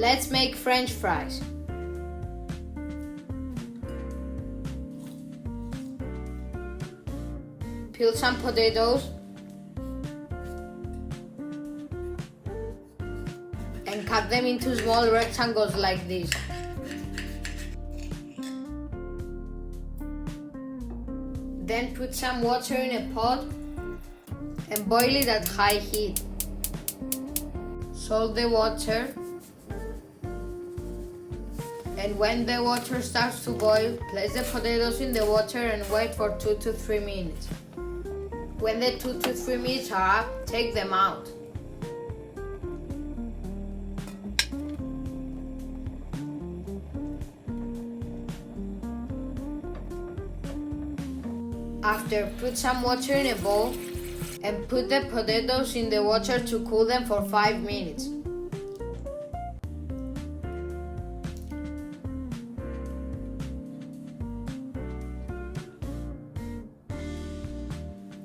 Let's make French fries. Peel some potatoes and cut them into small rectangles like this. Then put some water in a pot and boil it at high heat. Salt the water, and when the water starts to boil, place the potatoes in the water and wait for 2 to 3 minutes. When the 2 to 3 minutes are up, take them out. After, put some water in a bowl and put the potatoes in the water to cool them for 5 minutes.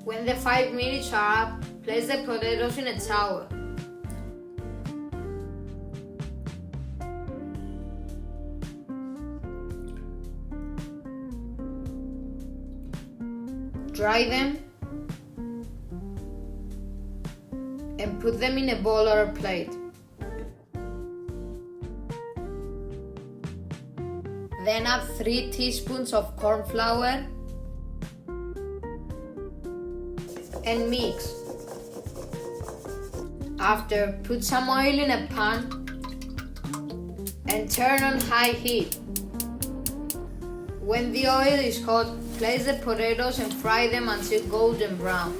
When the 5 minutes are up, place the potatoes in a towel. Dry them and put them in a bowl or a plate. Then add 3 teaspoons of corn flour and mix. After, put some oil in a pan and turn on high heat. When the oil is hot, place the potatoes and fry them until golden brown.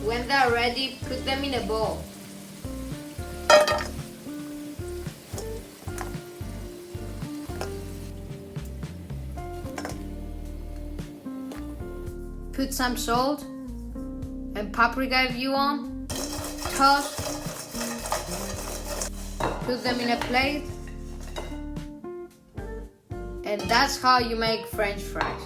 When they are ready, put them in a bowl. Put some salt and paprika if you want. Toss. Put them in a plate. And that's how you make French fries.